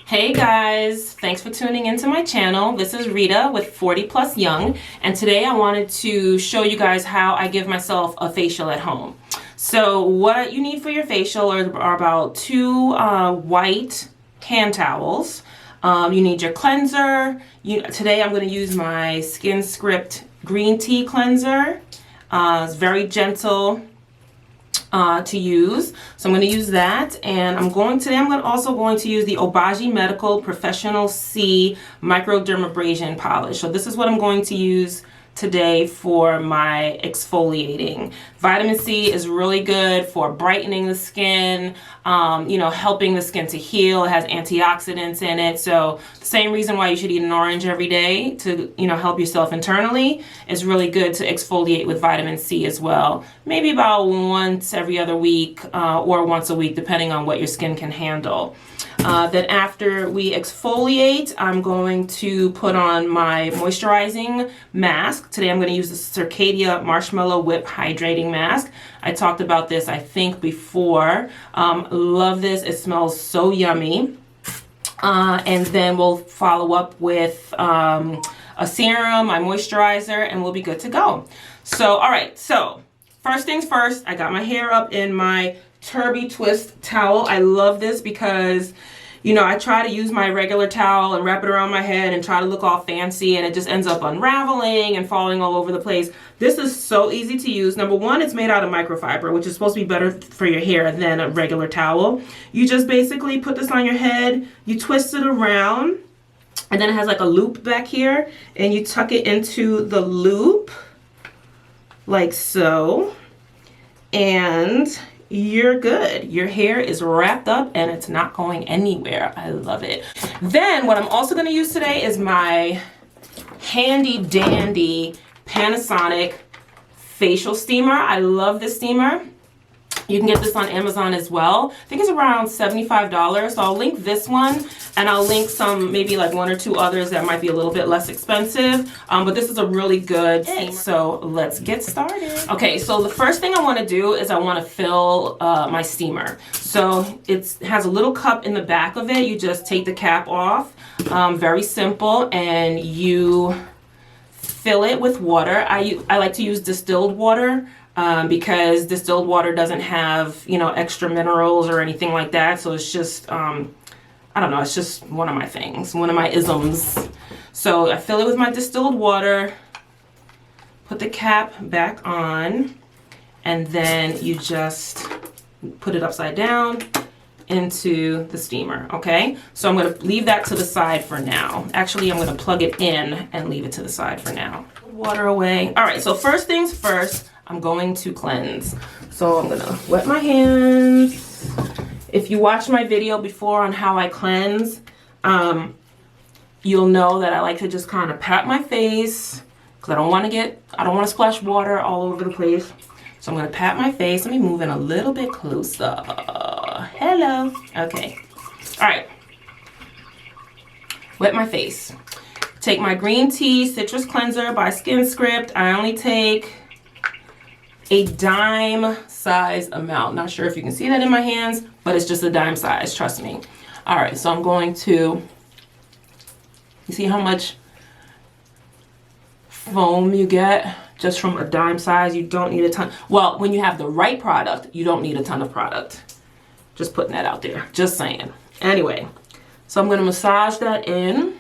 Hey guys, thanks for tuning into my channel. This is Rita with 40 Plus Young, and today I wanted to show you guys how I give myself a facial at home. So what you need for your facial are about two white hand towels. You need your cleanser. Today I'm going to use my Skin Script green tea cleanser. It's very gentle to use, so I'm going to use that, and I'm also going to use the Obagi Medical Professional C Microdermabrasion polish. So this is what I'm going to use today for my exfoliating. Vitamin C is really good for brightening the skin, helping the skin to heal. It has antioxidants in it. So the same reason why you should eat an orange every day to, help yourself internally, is really good to exfoliate with vitamin C as well. Maybe about once every other week or once a week, depending on what your skin can handle. Then after we exfoliate, I'm going to put on my moisturizing mask. Today I'm going to use the Circadia Marshmallow Whip Hydrating Mask. I talked about this, I think, before. Love this. It smells so yummy. And then we'll follow up with a serum, my moisturizer, and we'll be good to go. So, all right. So, first things first, I got my hair up in my Turby Twist towel. I love this because, I try to use my regular towel and wrap it around my head and try to look all fancy, and it just ends up unraveling and falling all over the place. This is so easy to use. Number one, it's made out of microfiber, which is supposed to be better for your hair than a regular towel. You just basically put this on your head, you twist it around, and then it has like a loop back here, and you tuck it into the loop like so, and you're good. Your hair is wrapped up and it's not going anywhere. I love it. Then what I'm also going to use today is my handy dandy Panasonic facial steamer. I love this steamer. You can get this on Amazon as well. I think it's around $75. So I'll link this one, and I'll link some, maybe like one or two others that might be a little bit less expensive. But this is a really good steamer. So let's get started. Okay, so the first thing I want to do is I want to fill my steamer. So it has a little cup in the back of it. You just take the cap off. Very simple, and you fill it with water. I like to use distilled water. Because distilled water doesn't have, extra minerals or anything like that. So it's just, I don't know, it's just one of my things, one of my isms. So I fill it with my distilled water, put the cap back on, and then you just put it upside down into the steamer, okay? So I'm going to leave that to the side for now. Actually, I'm going to plug it in and leave it to the side for now. Water away. All right, so first things first, I'm going to cleanse. So I'm gonna wet my hands. If you watched my video before on how I cleanse, you'll know that I like to just kind of pat my face because I don't want to splash water all over the place. So I'm gonna pat my face. Let me move in a little bit closer. Hello. Okay. All right. Wet my face. Take my green tea citrus cleanser by Skin Script. I only take a dime size amount. Not sure if you can see that in my hands, but it's just a dime size, trust me. All right, so I'm going to, you see how much foam you get just from a dime size? You don't need a ton. Well, when you have the right product, you don't need a ton of product. Just putting that out there, just saying. Anyway, so I'm gonna massage that in.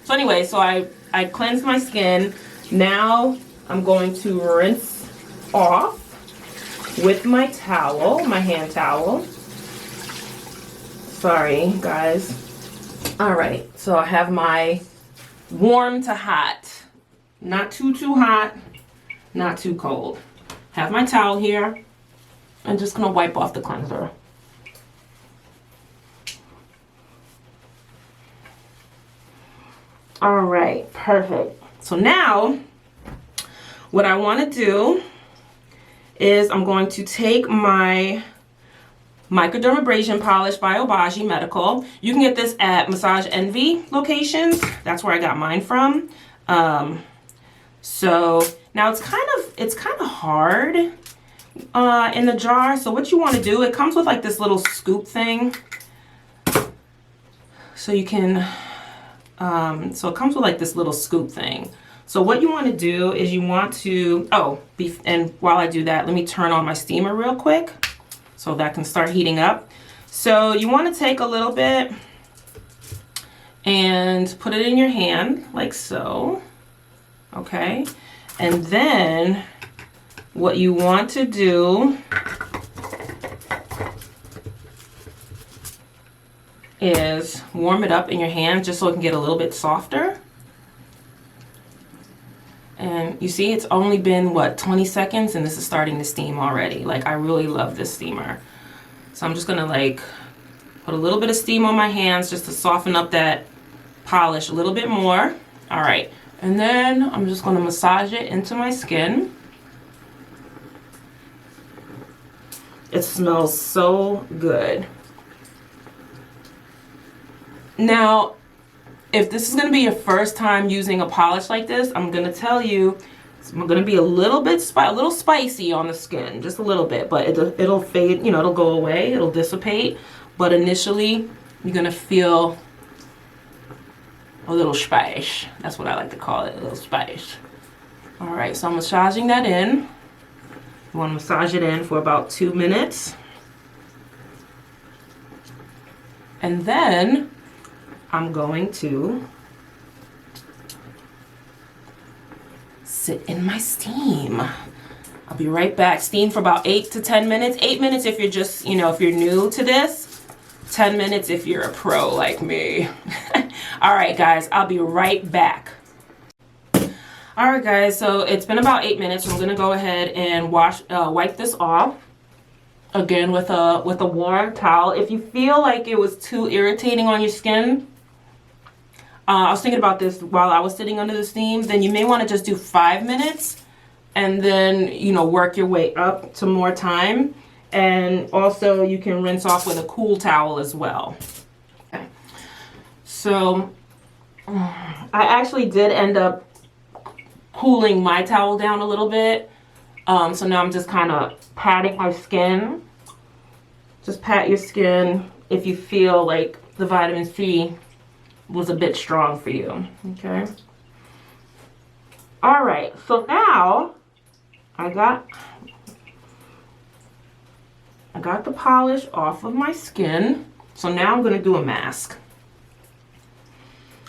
So anyway, so I cleansed my skin. Now I'm going to rinse off with my towel, my hand towel. Sorry, guys. All right, so I have my warm to hot. Not too hot, not too cold. Have my towel here. I'm just gonna wipe off the cleanser. All right, perfect. So now, what I want to do is I'm going to take my Microdermabrasion polish by Obagi Medical. You can get this at Massage Envy locations. That's where I got mine from. So now it's kind of hard in the jar. So what you want to do, it comes with like this little scoop thing. So you can, so it comes with like this little scoop thing. So what you want to do is you want to, and while I do that, let me turn on my steamer real quick so that can start heating up. So you want to take a little bit and put it in your hand like so, okay? And then what you want to do is warm it up in your hand just so it can get a little bit softer. And you see, it's only been, what, 20 seconds, and this is starting to steam already. Like, I really love this steamer. So I'm just gonna like put a little bit of steam on my hands just to soften up that polish a little bit more. All right, and then I'm just gonna massage it into my skin. It smells so good. Now, if this is gonna be your first time using a polish like this, I'm gonna tell you, it's gonna be a little spicy on the skin, just a little bit, but it'll fade, you know, it'll go away, it'll dissipate. But initially, you're gonna feel a little spice. That's what I like to call it, a little spice. All right, so I'm massaging that in. You wanna massage it in for about 2 minutes. And then I'm going to sit in my steam. I'll be right back. Steam for about 8 to 10 minutes. 8 minutes if you're just, you know, if you're new to this. 10 minutes if you're a pro like me. All right, guys, I'll be right back. All right, guys, so it's been about 8 minutes. So I'm gonna go ahead and wipe this off. Again, with a warm towel. If you feel like it was too irritating on your skin, I was thinking about this while I was sitting under the steam, then you may want to just do 5 minutes and then, you know, work your way up to more time. And also you can rinse off with a cool towel as well. Okay. So I actually did end up cooling my towel down a little bit. So now I'm just kind of patting my skin. Just pat your skin if you feel like the vitamin C was a bit strong for you, okay? All right, so now I got the polish off of my skin. So now I'm gonna do a mask.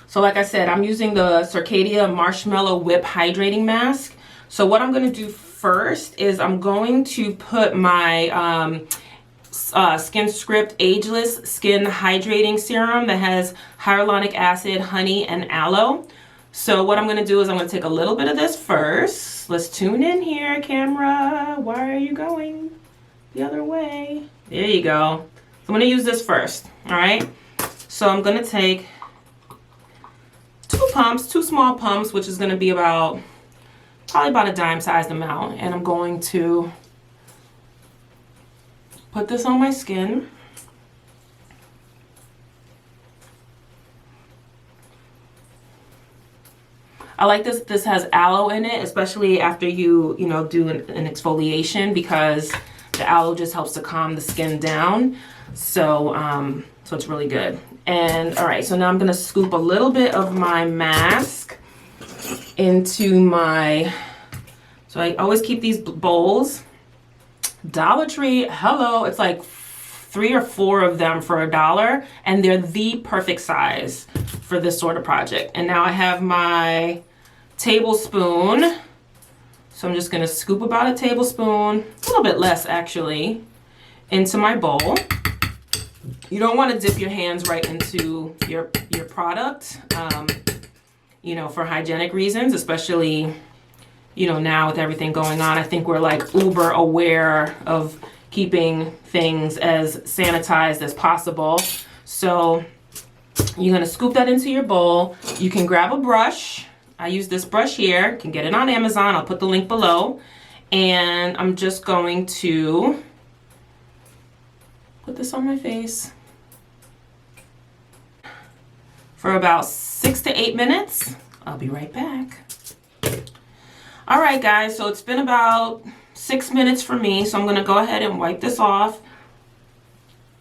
So like I said, I'm using the Circadia Marshmallow Whip Hydrating Mask. So what I'm gonna do first is I'm going to put my Skin Script Ageless Skin Hydrating Serum that has hyaluronic acid, honey, and aloe. So what I'm going to do is I'm going to take a little bit of this first. Let's tune in here, camera. Why are you going the other way? There you go. So I'm going to use this first, all right? So I'm going to take 2 pumps, 2 small pumps, which is going to be probably about a dime-sized amount. And I'm going to put this on my skin. I like this. This has aloe in it, especially after you know, do an exfoliation, because the aloe just helps to calm the skin down. So, so it's really good. And all right, so now I'm gonna scoop a little bit of my mask into my, so I always keep these bowls. Dollar Tree, hello, it's like 3 or 4 of them for $1, and they're the perfect size for this sort of project. And now I have my tablespoon, so I'm just gonna scoop about a tablespoon, a little bit less actually, into my bowl. You don't want to dip your hands right into your product, you know, for hygienic reasons, especially, you know, now with everything going on. I think we're like uber aware of keeping things as sanitized as possible. So you're gonna scoop that into your bowl. You can grab a brush. I use this brush here. You can get it on Amazon. I'll put the link below. And I'm just going to put this on my face for about 6 to 8 minutes. I'll be right back. All right, guys, so it's been about 6 minutes for me, so I'm gonna go ahead and wipe this off.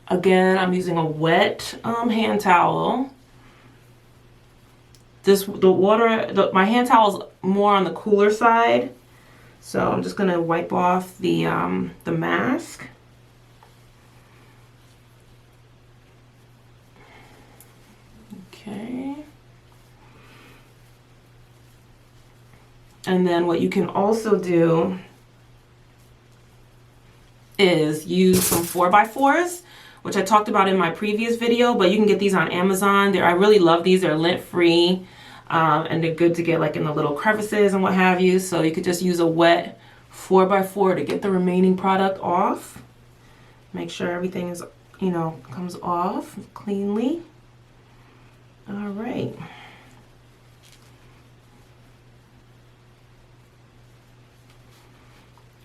Again, I'm using a wet hand towel. My hand towel is more on the cooler side, so I'm just gonna wipe off the mask. Okay. And then what you can also do is use some 4x4s, which I talked about in my previous video, but you can get these on Amazon. I really love these. They're lint free, and they're good to get like in the little crevices and what have you. So you could just use a wet 4x4 to get the remaining product off. Make sure everything is, comes off cleanly. All right.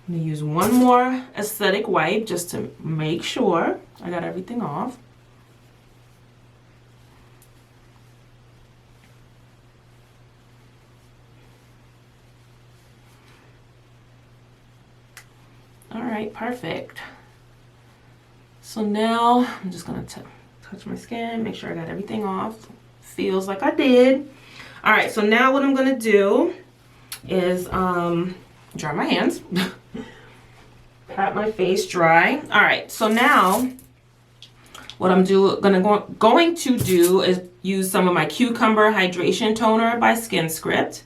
I'm gonna use one more aesthetic wipe just to make sure I got everything off. All right, perfect. So now I'm just gonna touch my skin, make sure I got everything off. Feels like I did. All right, so now what I'm gonna do is dry my hands. Pat my face dry. All right, so now what I'm going to do is use some of my Cucumber Hydration Toner by SkinScript.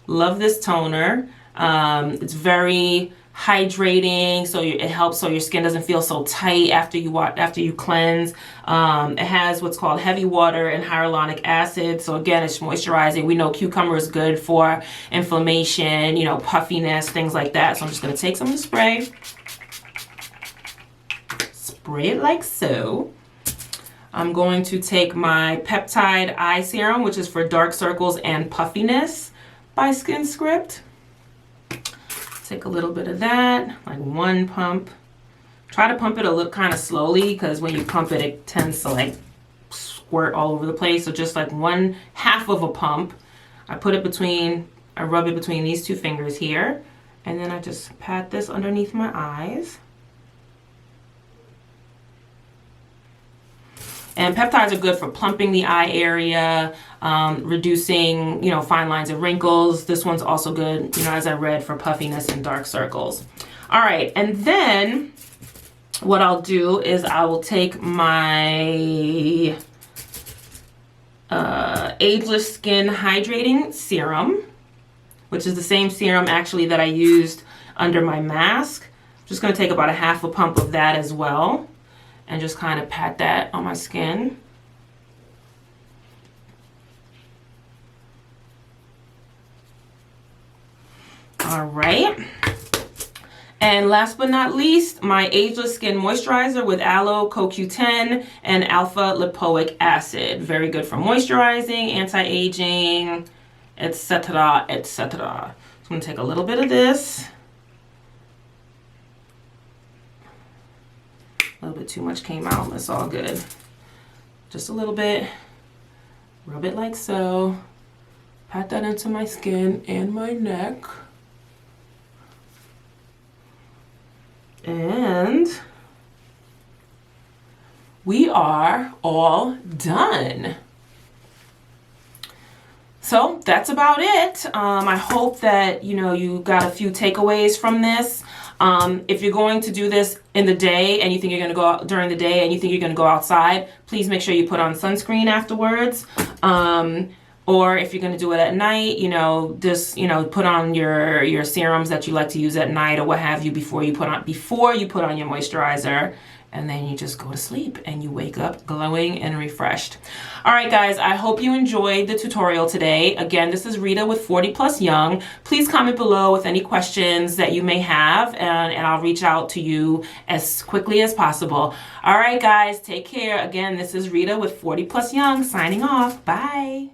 Love this toner. It's very hydrating, so it helps so your skin doesn't feel so tight after you cleanse. It has what's called heavy water and hyaluronic acid, so again, it's moisturizing. We know cucumber is good for inflammation, puffiness, things like that. So I'm just going to take some of the spray, spray it like so. I'm going to take my peptide eye serum, which is for dark circles and puffiness by SkinScript. Take a little bit of that, like one pump. Try to pump it a little kind of slowly, because when you pump it, it tends to like squirt all over the place. So just like 1/2 of a pump. I rub it between these two fingers here, and then I just pat this underneath my eyes. And peptides are good for plumping the eye area, reducing, fine lines and wrinkles. This one's also good, as I read, for puffiness and dark circles. All right, and then what I'll do is I will take my Ageless Skin Hydrating Serum, which is the same serum actually that I used under my mask. I'm just gonna take about 1/2 a pump of that as well, and just kind of pat that on my skin. All right. And last but not least, my Ageless Skin Moisturizer with Aloe, CoQ10, and Alpha Lipoic Acid. Very good for moisturizing, anti-aging, etc., etc. So I'm gonna take a little bit of this. A little bit too much came out, it's all good. Just a little bit, rub it like so. Pat that into my skin and my neck. And we are all done. So that's about it. I hope that you got a few takeaways from this. If you're going to do this in the day and you think you're going to go out during the day and you think you're going to go outside, please make sure you put on sunscreen afterwards. Or if you're going to do it at night, just put on your serums that you like to use at night or what have you before you put on your moisturizer. And then you just go to sleep and you wake up glowing and refreshed. All right, guys, I hope you enjoyed the tutorial today. Again, this is Rita with 40 Plus Young. Please comment below with any questions that you may have, and I'll reach out to you as quickly as possible. All right, guys, take care. Again, this is Rita with 40 Plus Young signing off. Bye.